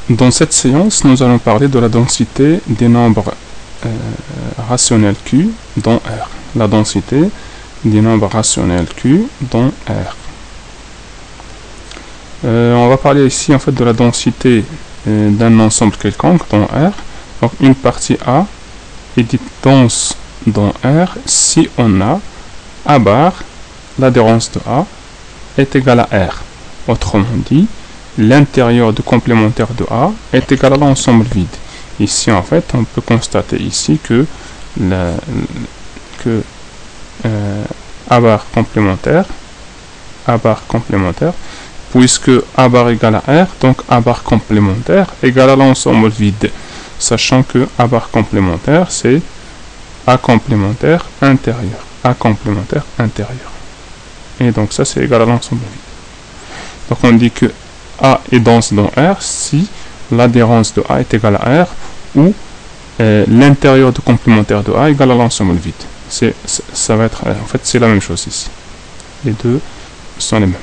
Dans cette séance, nous allons parler de la densité des nombres rationnels Q dans R. La densité des nombres rationnels Q dans R. On va parler ici en fait de la densité d'un ensemble quelconque dans R. Donc une partie A est dite dense dans R si on a A bar, l'adhérence de A, est égale à R. Autrement dit, l'intérieur du complémentaire de A est égal à l'ensemble vide. Ici, en fait, on peut constater ici que A bar complémentaire, puisque A bar égale à R, donc A bar complémentaire égale à l'ensemble vide, sachant que A bar complémentaire, c'est A complémentaire intérieur. A complémentaire intérieur. Et donc ça, c'est égal à l'ensemble vide. Donc on dit que A est dense dans R si l'adhérence de A est égale à R ou l'intérieur du complémentaire de A est égal à l'ensemble vide. Ça va être, en fait, c'est la même chose ici. Les deux sont les mêmes.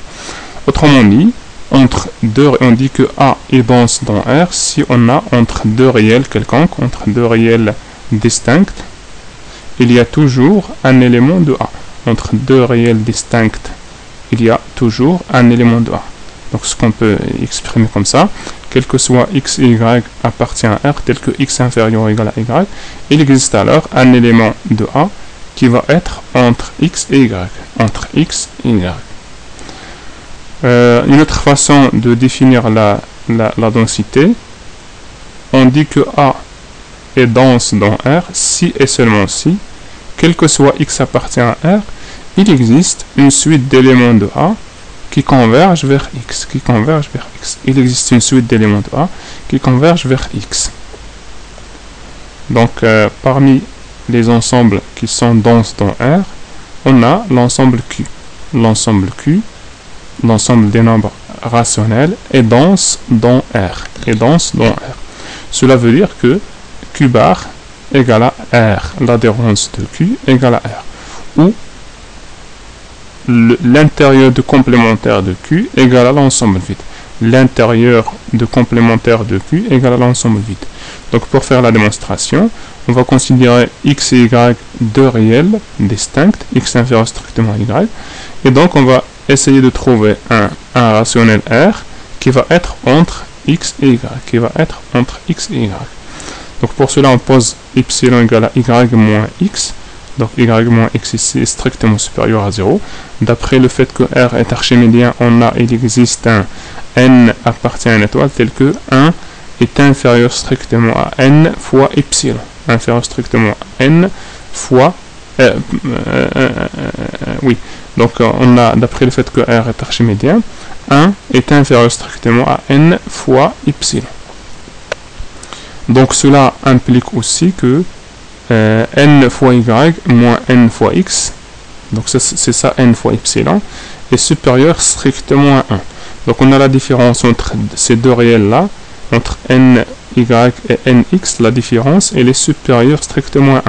Autrement dit, entre deux, on dit que A est dense dans R si on a entre deux réels quelconques, entre deux réels distincts, il y a toujours un élément de A. Entre deux réels distincts, il y a toujours un élément de A. Donc ce qu'on peut exprimer comme ça, quel que soit x et y appartient à R, tel que x inférieur ou égal à y, il existe alors un élément de A qui va être entre x et y. Entre x et y. Une autre façon de définir la densité, on dit que A est dense dans R si et seulement si, quel que soit x appartient à R, il existe une suite d'éléments de A qui convergent vers x, Il existe une suite d'éléments de A qui convergent vers x. Donc, parmi les ensembles qui sont denses dans R, on a l'ensemble Q. L'ensemble Q, l'ensemble des nombres rationnels, est dense dans R. Cela veut dire que Q bar égale à R. L'adhérence de Q égale à R. Ou l'intérieur de complémentaire de Q égale à l'ensemble vide. L'intérieur de complémentaire de Q égale à l'ensemble vide. Donc pour faire la démonstration, on va considérer x et y deux réels distincts, x inférieur strictement à y, et donc on va essayer de trouver un rationnel R qui va être entre x et y, Donc pour cela, on pose epsilon égale à y moins x. Donc y moins x ici est strictement supérieur à 0. D'après le fait que R est archimédien, il existe un n appartient à une étoile tel que 1 est inférieur strictement à n fois epsilon. Inférieur strictement à n fois... oui. Donc on a, d'après le fait que R est archimédien, 1 est inférieur strictement à n fois epsilon. Donc cela implique aussi que n fois y moins n fois x, donc c'est ça, n fois epsilon, est supérieur strictement à 1. Donc on a la différence entre ces deux réels là, entre ny et nx, la différence elle est supérieure strictement à 1.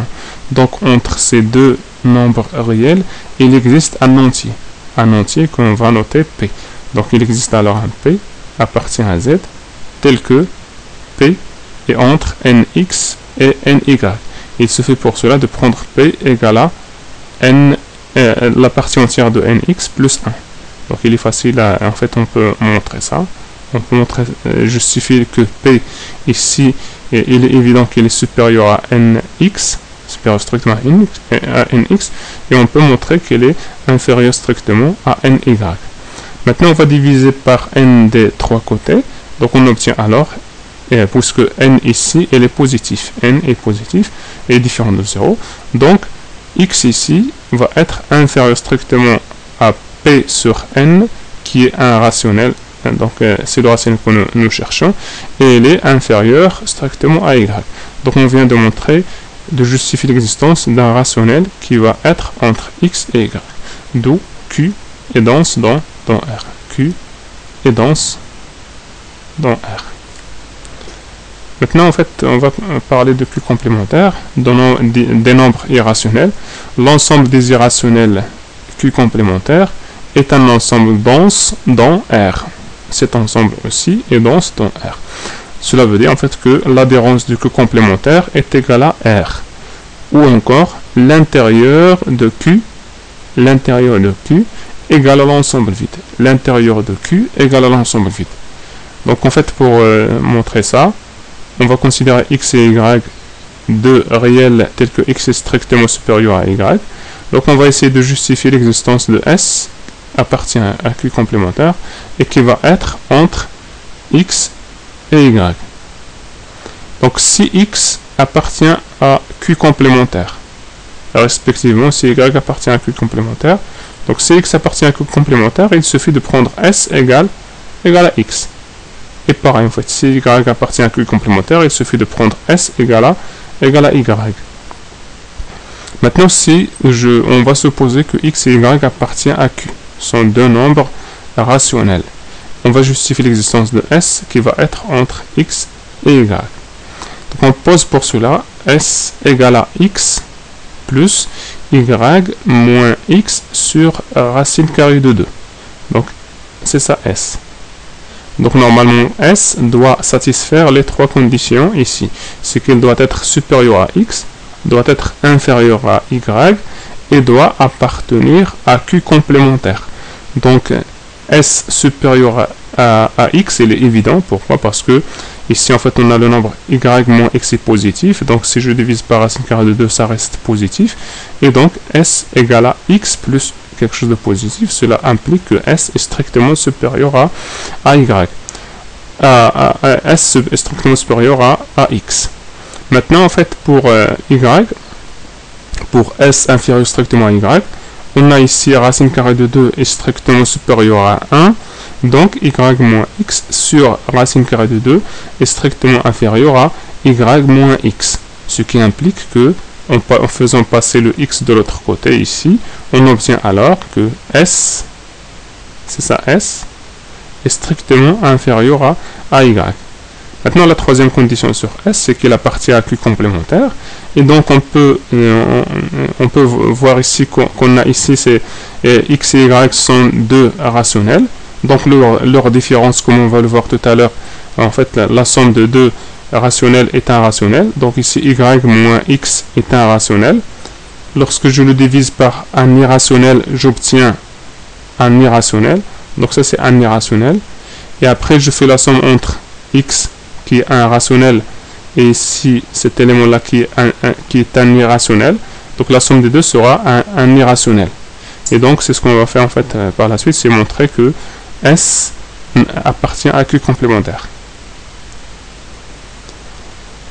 Donc entre ces deux nombres réels, il existe un entier qu'on va noter p. Donc il existe alors un p appartient à z, tel que p est entre nx et ny. Il suffit pour cela de prendre P égale à n, la partie entière de nx plus 1. Donc il est facile, en fait on peut montrer ça. On peut justifier que P ici, il est évident qu'il est supérieur à nx, supérieur strictement à nx, et on peut montrer qu'il est inférieur strictement à ny. Maintenant on va diviser par n des trois côtés, donc on obtient alors, puisque n ici elle est positif, n est positif et différent de 0, donc x ici va être inférieur strictement à p sur n qui est un rationnel, donc c'est le rationnel que nous cherchons, et il est inférieur strictement à y. Donc on vient de justifier l'existence d'un rationnel qui va être entre x et y, d'où Q est dense dans R. Q est dense dans R. Maintenant, en fait, on va parler de Q complémentaire, des nombres irrationnels. L'ensemble des irrationnels Q complémentaire est un ensemble dense dans R. Cet ensemble aussi est dense dans R. Cela veut dire en fait que l'adhérence du Q complémentaire est égale à R. Ou encore l'intérieur de Q égale à l'ensemble vide. L'intérieur de Q égale à l'ensemble vide. Donc en fait pour montrer ça, on va considérer X et Y deux réels tels que X est strictement supérieur à Y. Donc on va essayer de justifier l'existence de S appartient à Q complémentaire et qui va être entre X et Y. Donc si X appartient à Q complémentaire, respectivement si Y appartient à Q complémentaire, donc si X appartient à Q complémentaire, il suffit de prendre S égale à X. Et pareil en fait, si Y appartient à Q complémentaire, il suffit de prendre S égale à Y. Maintenant si on va supposer que X et Y appartiennent à Q, sont deux nombres rationnels. On va justifier l'existence de S qui va être entre X et Y. Donc on pose pour cela S égale à X plus Y moins X sur racine carrée de 2. Donc c'est ça S. Donc normalement S doit satisfaire les trois conditions ici. C'est qu'il doit être supérieur à X, doit être inférieur à Y et doit appartenir à Q complémentaire. Donc S supérieur à X, il est évident. Pourquoi? Parce que ici en fait on a le nombre Y moins X est positif. Donc si je divise par racine carrée de 2, ça reste positif. Et donc S égale à X plus quelque chose de positif. Cela implique que S est strictement supérieur à Y. S est strictement supérieur à X. Maintenant en fait pour Y, pour S inférieur strictement à Y, on a ici racine carrée de 2 est strictement supérieur à 1, donc Y moins X sur racine carrée de 2 est strictement inférieur à Y moins X. Ce qui implique que, en faisant passer le X de l'autre côté ici, on obtient alors que S, c'est ça S, est strictement inférieur à Y. Maintenant, la troisième condition sur S, c'est qu'il appartient à Q complémentaire. Et donc, on peut voir ici qu'on a ici, c'est X et Y sont deux rationnels. Donc, leur différence, comme on va le voir tout à l'heure, en fait, la somme de deux rationnels est un rationnel. Donc, ici, Y moins X est un rationnel. Lorsque je le divise par un irrationnel, j'obtiens un irrationnel. Donc, ça, c'est un irrationnel. Et après, je fais la somme entre X qui est un rationnel et ici cet élément là qui est un irrationnel, donc la somme des deux sera un irrationnel. Et donc c'est ce qu'on va faire en fait par la suite, c'est montrer que S appartient à Q complémentaire.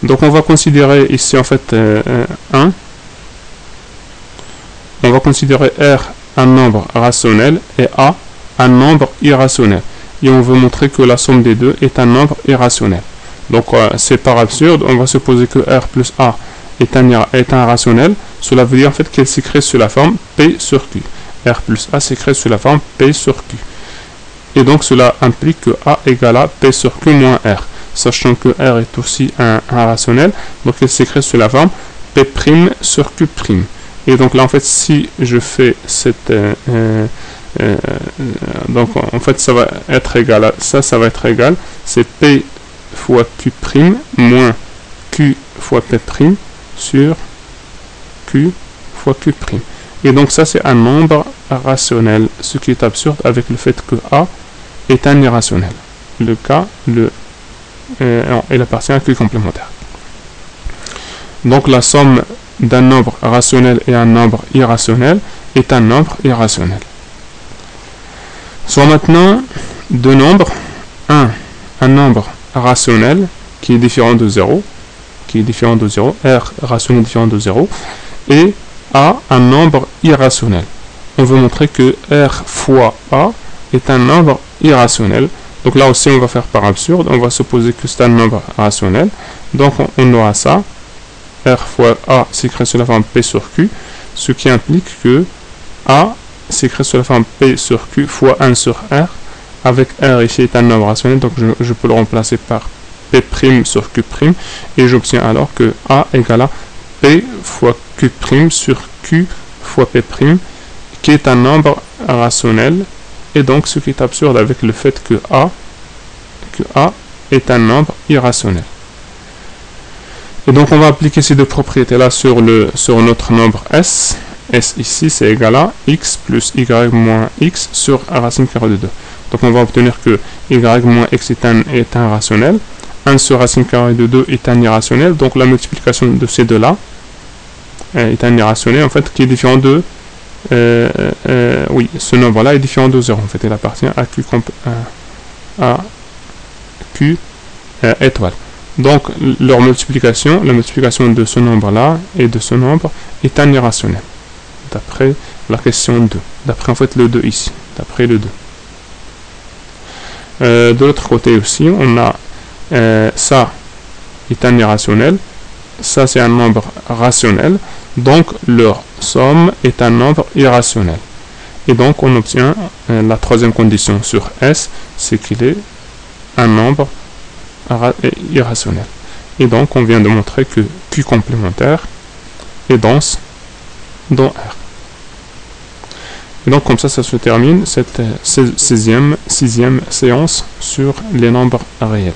Donc on va considérer ici en fait on va considérer R un nombre rationnel et A un nombre irrationnel, et on veut montrer que la somme des deux est un nombre irrationnel. Donc c'est par absurde, on va supposer que R plus A est un rationnel. Cela veut dire en fait qu'elle s'écrit sous la forme P sur Q. R plus A s'écrit sous la forme P sur Q. Et donc cela implique que A égale à P sur Q moins R. Sachant que R est aussi un rationnel, donc elle s'écrit sous la forme P' sur Q'. Et donc là en fait si je fais cette... donc en fait ça va être égal à ça, va être égal, c'est P fois Q' moins Q fois P' sur Q fois Q'. Et donc ça c'est un nombre rationnel, ce qui est absurde avec le fait que A est un irrationnel. Le cas, il appartient à Q complémentaire. Donc la somme d'un nombre rationnel et un nombre irrationnel est un nombre irrationnel. Soit maintenant deux nombres, un nombre rationnel qui est différent de 0, R rationnel différent de 0, et A un nombre irrationnel. On veut montrer que R fois A est un nombre irrationnel. Donc là aussi on va faire par absurde, on va supposer que c'est un nombre rationnel. Donc on aura ça, R fois A s'écrit sous la forme P sur Q, ce qui implique que A s'écrit sous la forme P sur Q fois 1 sur R, avec R ici est un nombre rationnel, donc je peux le remplacer par P' sur Q', et j'obtiens alors que A égale à P fois Q' sur Q fois P', qui est un nombre rationnel, et donc ce qui est absurde avec le fait que A est un nombre irrationnel. Et donc on va appliquer ces deux propriétés-là sur notre nombre S. S ici, c'est égal à x plus y moins x sur racine carrée de 2. Donc on va obtenir que y moins x est un rationnel. 1 sur racine carrée de 2 est un irrationnel. Donc la multiplication de ces deux-là est un irrationnel, en fait, qui est différent de... oui, ce nombre-là est différent de 0. En fait, il appartient à Q étoile. Donc leur multiplication, la multiplication de ce nombre-là et de ce nombre est un irrationnel. D'après la question 2. D'après en fait le 2 ici. D'après le 2. De l'autre côté aussi, on a ça est un irrationnel. Ça c'est un nombre rationnel. Donc leur somme est un nombre irrationnel. Et donc on obtient la troisième condition sur S, c'est qu'il est un nombre irrationnel. Et donc on vient de montrer que Q complémentaire est dense dans R. Et donc comme ça se termine cette sixième séance sur les nombres réels.